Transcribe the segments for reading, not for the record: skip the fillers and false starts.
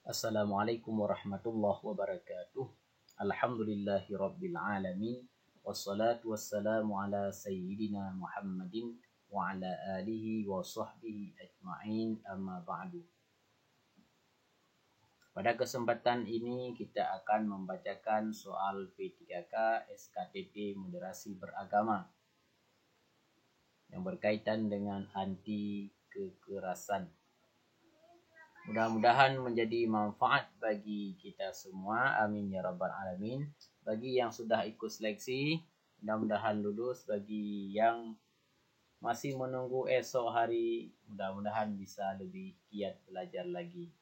Assalamualaikum warahmatullahi wabarakatuh. Alhamdulillahi rabbil alamin. Wassalatu wassalamu ala sayyidina Muhammadin wa ala alihi wa sahbihi ajma'in amma ba'du. Pada kesempatan ini kita akan membacakan soal P3K SKTP Moderasi Beragama yang berkaitan dengan anti kekerasan. Mudah-mudahan menjadi manfaat bagi kita semua. Amin ya rabbal alamin. Bagi yang sudah ikut seleksi, mudah-mudahan lulus. Bagi yang masih menunggu esok hari, mudah-mudahan bisa lebih giat belajar lagi.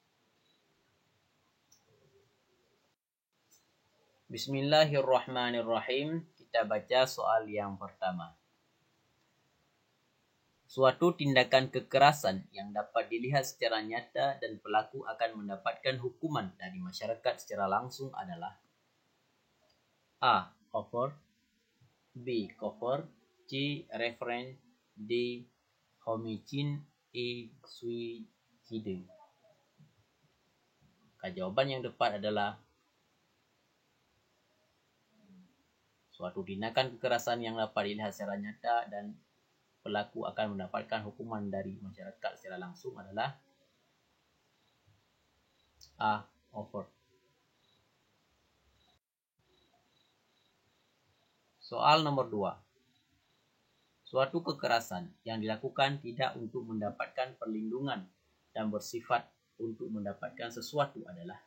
Bismillahirrahmanirrahim. Kita baca soal yang pertama. Suatu tindakan kekerasan yang dapat dilihat secara nyata dan pelaku akan mendapatkan hukuman dari masyarakat secara langsung adalah A. Kufur, B. Kufur, C. Referen, D. Homicide, E. Suicide. Jawaban yang tepat adalah suatu tindakan kekerasan yang dapat dilihat secara nyata dan pelaku akan mendapatkan hukuman dari masyarakat secara langsung adalah A. Kufur. Soal nomor 2. Suatu kekerasan yang dilakukan tidak untuk mendapatkan perlindungan dan bersifat untuk mendapatkan sesuatu adalah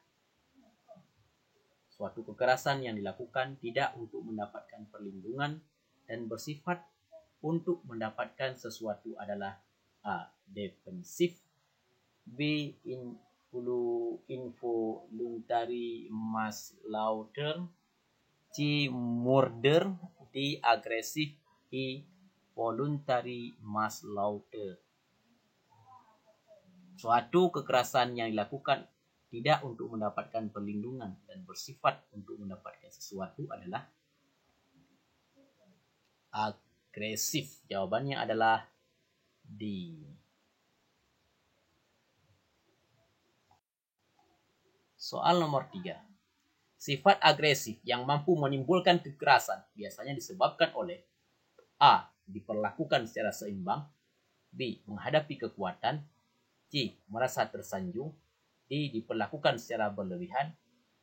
suatu kekerasan yang dilakukan tidak untuk mendapatkan perlindungan dan bersifat untuk mendapatkan sesuatu adalah A. Defensif, B. Involuntary manslaughter, C. Murder, D. Aggressive, E. Voluntary manslaughter. Suatu kekerasan yang dilakukan tidak untuk mendapatkan perlindungan dan bersifat untuk mendapatkan sesuatu adalah agresif. Jawabannya adalah D. Soal nomor 3. Sifat agresif yang mampu menimbulkan kekerasan biasanya disebabkan oleh A. Diperlakukan secara seimbang, B. Menghadapi kekuatan, C. Merasa tersanjung, D. Diperlakukan secara berlebihan,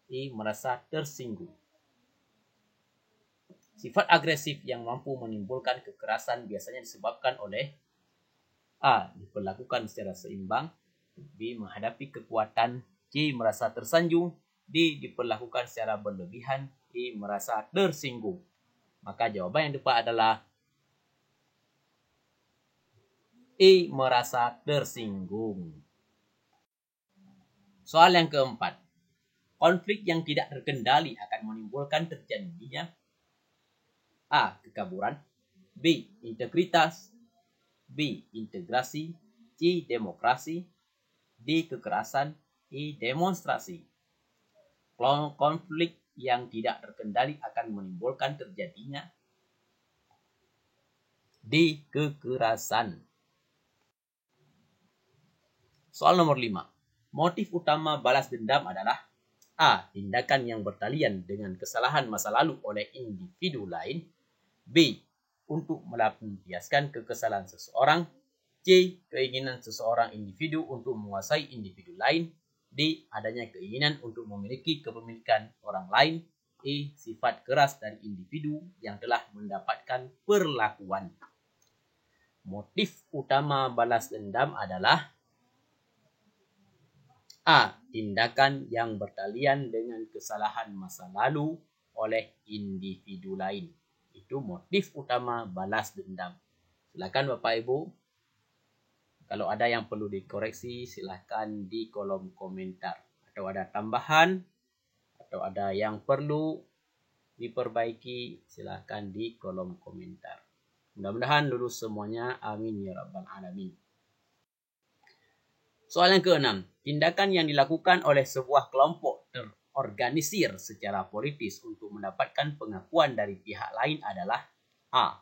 E. Merasa tersinggung. Sifat agresif yang mampu menimbulkan kekerasan biasanya disebabkan oleh A. Diperlakukan secara seimbang, B. Menghadapi kekuatan, C. Merasa tersanjung, D. Diperlakukan secara berlebihan, E. Merasa tersinggung. Maka jawaban yang tepat adalah E. Merasa tersinggung. Soal yang keempat. Konflik yang tidak terkendali akan menimbulkan terjadinya A. Kekaburan, B. Integritas, B. Integrasi, C. Demokrasi, D. Kekerasan, E. Demonstrasi. Konflik yang tidak terkendali akan menimbulkan terjadinya D. Kekerasan. Soal nomor 5. Motif utama balas dendam adalah A. Tindakan yang bertalian dengan kesalahan masa lalu oleh individu lain, B. Untuk melampiaskan kekesalan seseorang, C. Keinginan seseorang individu untuk menguasai individu lain, D. Adanya keinginan untuk memiliki kepemilikan orang lain, E. Sifat keras dari individu yang telah mendapatkan perlakuan. Motif utama balas dendam adalah A. Tindakan yang bertalian dengan kesalahan masa lalu oleh individu lain. Itu motif utama balas dendam. Silakan Bapak Ibu, kalau ada yang perlu dikoreksi silakan di kolom komentar. Atau ada tambahan atau ada yang perlu diperbaiki silakan di kolom komentar. Mudah-mudahan lulus semuanya. Amin ya rabbal alamin. Soal yang keenam, tindakan yang dilakukan oleh sebuah kelompok terorganisir secara politis untuk mendapatkan pengakuan dari pihak lain adalah A.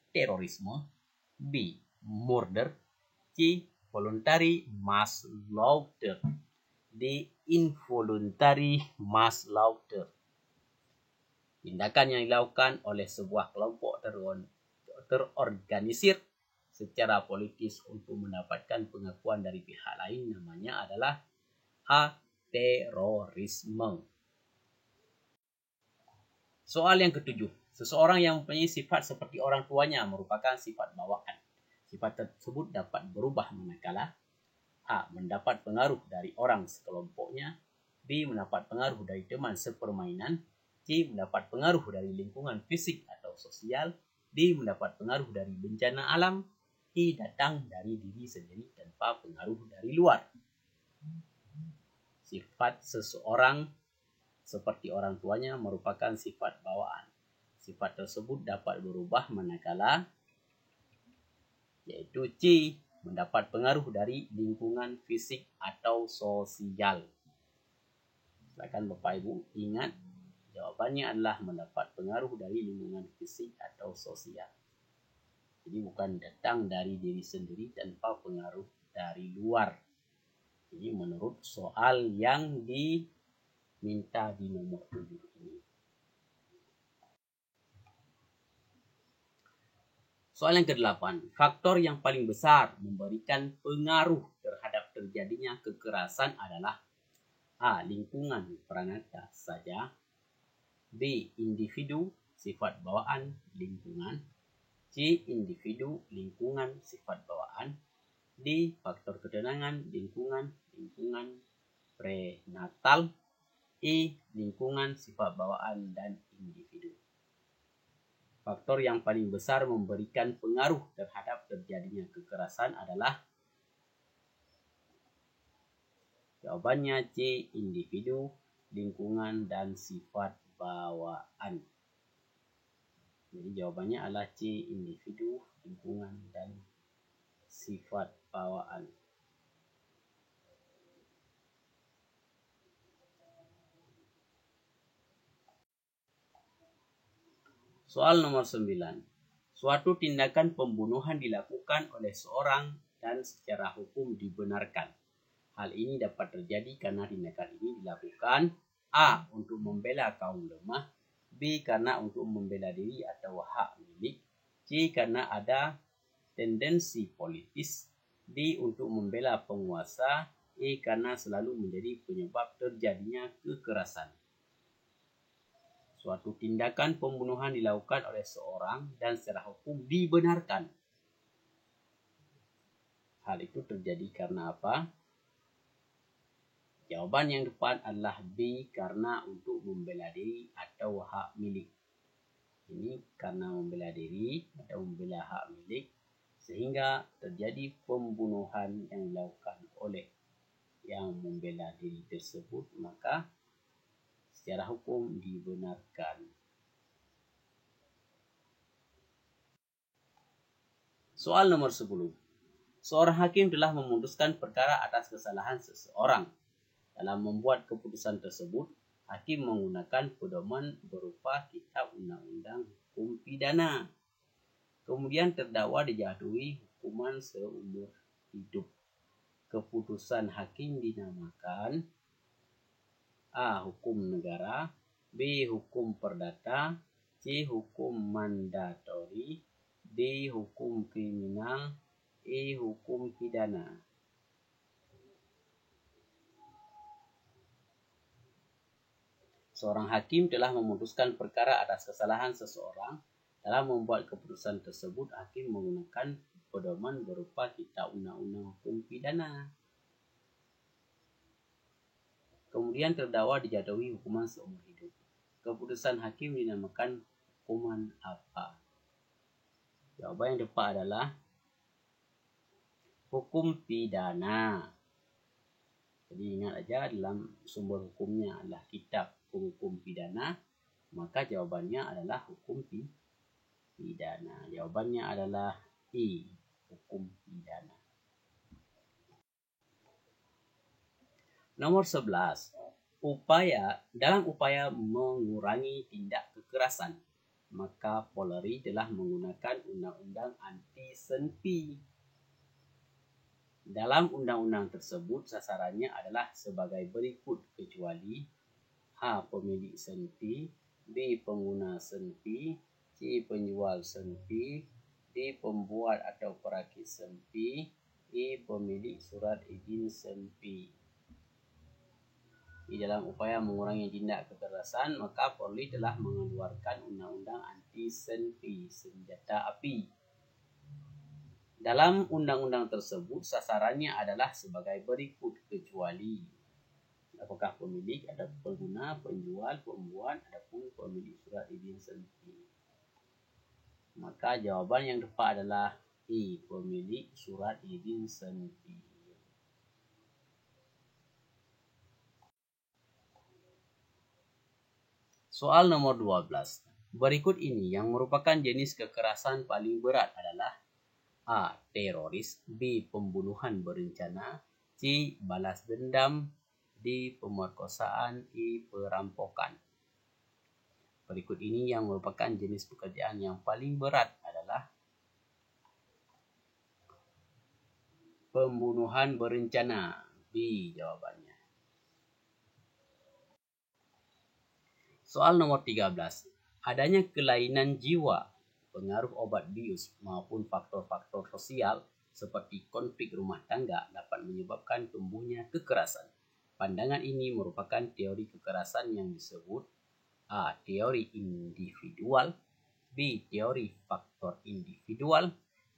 Terorisme, B. Murder, C. Voluntary manslaughter. di involuntary mass slaughter. Tindakan yang dilakukan oleh sebuah kelompok terorganisir secara politis untuk mendapatkan pengakuan dari pihak lain, namanya adalah terorisme. Soal yang ketujuh, seseorang yang mempunyai sifat seperti orang tuanya merupakan sifat bawaan. Sifat tersebut dapat berubah manakala A. Mendapat pengaruh dari orang sekelompoknya, B. Mendapat pengaruh dari teman sepermainan, C. Mendapat pengaruh dari lingkungan fisik atau sosial, D. Mendapat pengaruh dari bencana alam, E. Datang dari diri sendiri tanpa pengaruh dari luar. Sifat seseorang seperti orang tuanya merupakan sifat bawaan. Sifat tersebut dapat berubah manakala, yaitu C. Mendapat pengaruh dari lingkungan fisik atau sosial. Silakan Bapak Ibu ingat, jawabannya adalah mendapat pengaruh dari lingkungan fisik atau sosial. Jadi bukan datang dari diri sendiri tanpa pengaruh dari luar. Jadi menurut soal yang diminta di nomor 7 ini. Soal yang ke-8, faktor yang paling besar memberikan pengaruh terhadap terjadinya kekerasan adalah A. Lingkungan peranata saja, B. Individu sifat bawaan lingkungan, C. Individu lingkungan sifat bawaan, D. Faktor ketenangan lingkungan prenatal, E. Lingkungan sifat bawaan dan individu. Faktor yang paling besar memberikan pengaruh terhadap terjadinya kekerasan adalah, jawabannya C. Individu, lingkungan, dan sifat bawaan. Jadi jawabannya adalah C. Individu, lingkungan, dan sifat bawaan. Soal nomor 9. Suatu tindakan pembunuhan dilakukan oleh seorang dan secara hukum dibenarkan. Hal ini dapat terjadi karena tindakan ini dilakukan A. Untuk membela kaum lemah, B. Karena untuk membela diri atau hak milik, C. Karena ada tendensi politis, D. Untuk membela penguasa, E. Karena selalu menjadi penyebab terjadinya kekerasan. Suatu tindakan pembunuhan dilakukan oleh seorang dan secara hukum dibenarkan. Hal itu terjadi karena apa? Jawaban yang tepat adalah B. Karena untuk membela diri atau hak milik. Ini karena membela diri atau membela hak milik sehingga terjadi pembunuhan yang dilakukan oleh yang membela diri tersebut, maka secara hukum dibenarkan. Soal nomor 10. Seorang hakim telah memutuskan perkara atas kesalahan seseorang. Dalam membuat keputusan tersebut, hakim menggunakan pedoman berupa Kitab Undang-Undang Hukum Pidana. Kemudian terdakwa dijatuhi hukuman seumur hidup. Keputusan hakim dinamakan A. Hukum negara, B. Hukum perdata, C. Hukum mandatori, D. Hukum kriminal, E. Hukum pidana. Seorang hakim telah memutuskan perkara atas kesalahan seseorang. Dalam membuat keputusan tersebut, hakim menggunakan pedoman berupa Kitab Undang-Undang Hukum Pidana. Kemudian terdakwa dijatuhi hukuman seumur hidup. Keputusan hakim dinamakan hukuman apa? Jawaban yang tepat adalah hukum pidana. Jadi ingat aja, dalam sumber hukumnya adalah Kitab Hukum Pidana, maka jawabannya adalah hukum pidana. Jawabannya adalah E. Hukum pidana. Nomor 11. Dalam upaya mengurangi tindak kekerasan, maka Polri telah menggunakan undang-undang anti senpi. Dalam undang-undang tersebut sasarannya adalah sebagai berikut kecuali A. Pemilik senpi, B. Pengguna senpi, C. Penjual senpi, D. Pembuat atau perakit senpi, E. Pemilik surat izin senpi. Di dalam upaya mengurangi tindak kekerasan, maka Polri telah mengeluarkan undang-undang anti senpi, senjata api. Dalam undang-undang tersebut sasarannya adalah sebagai berikut kecuali apakah pemilik, ada pengguna, penjual, pembuat, adapun pemilik surat izin senpi. Maka jawaban yang tepat adalah E. Pemilik surat izin senpi. Soal nomor 12. Berikut ini yang merupakan jenis kekerasan paling berat adalah A. Teroris, B. Pembunuhan berencana, C. Balas dendam, D. Pemerkosaan, E. Perampokan. Berikut ini yang merupakan jenis pekerjaan yang paling berat adalah pembunuhan berencana. B jawabannya. Soal nomor 13. Adanya kelainan jiwa, pengaruh obat bius maupun faktor-faktor sosial seperti konflik rumah tangga dapat menyebabkan tumbuhnya kekerasan. Pandangan ini merupakan teori kekerasan yang disebut A. Teori individual, B. Teori faktor individual,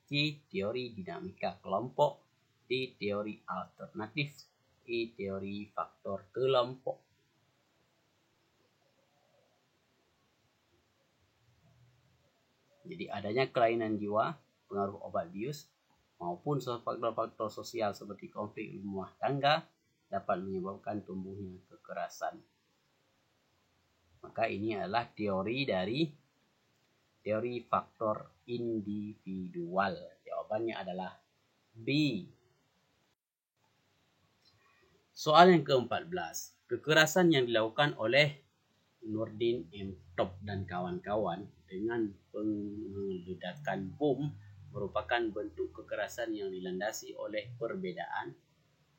C. Teori dinamika kelompok, D. Teori alternatif, E. Teori faktor kelompok. Jadi adanya kelainan jiwa, pengaruh obat bius, maupun faktor-faktor sosial seperti konflik rumah tangga dapat menyebabkan tumbuhnya kekerasan. Maka ini adalah teori dari teori faktor individual. Jawabannya adalah B. Soal yang ke-14. Kekerasan yang dilakukan oleh Nurdin M. Top dan kawan-kawan dengan pengledakan bom merupakan bentuk kekerasan yang dilandasi oleh perbedaan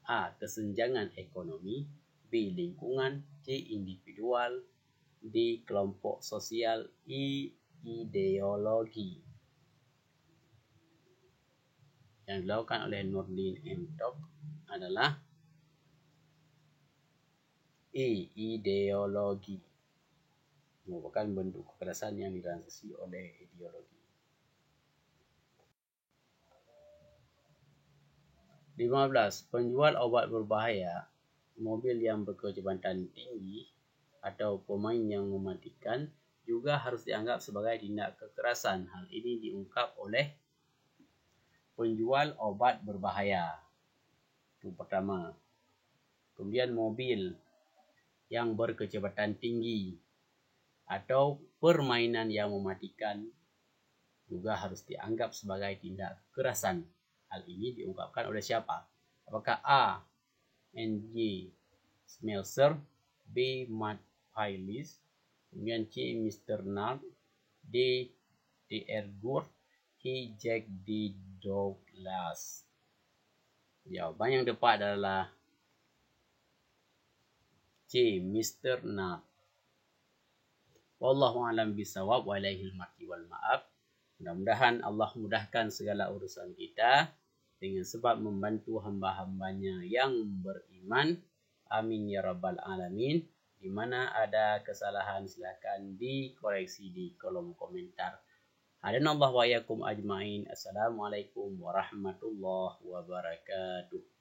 A. Kesenjangan ekonomi, B. Lingkungan, C. Individual, D. Kelompok sosial, E. Ideologi. Yang dilakukan oleh Nurdin M. Top adalah E. Ideologi. Merupakan bentuk kekerasan yang dilandasi oleh ideologi. 15. Penjual obat berbahaya, mobil yang berkecepatan tinggi, atau pemain yang mematikan juga harus dianggap sebagai tindak kekerasan. Hal ini diungkap oleh penjual obat berbahaya. Itu pertama. Kemudian mobil yang berkecepatan tinggi atau permainan yang mematikan juga harus dianggap sebagai tindak kekerasan. Hal ini diungkapkan oleh siapa? Apakah A. N.J. Smelser, B. Matt Pailis, kemudian C. Mr. Nard, D. D.R. Gore, E. Jack D. Douglas. Jawaban yang tepat adalah C. Mr. Nard. Wallahu a'lam bishawab wa ilaihil marji wal ma'ab. Mudah-mudahan Allah mudahkan segala urusan kita dengan sebab membantu hamba-hambanya yang beriman. Amin ya rabbal alamin. Di mana ada kesalahan silakan dikoreksi di kolom komentar. Hadanallahu wa iyyakum ajmain. Assalamualaikum warahmatullahi wabarakatuh.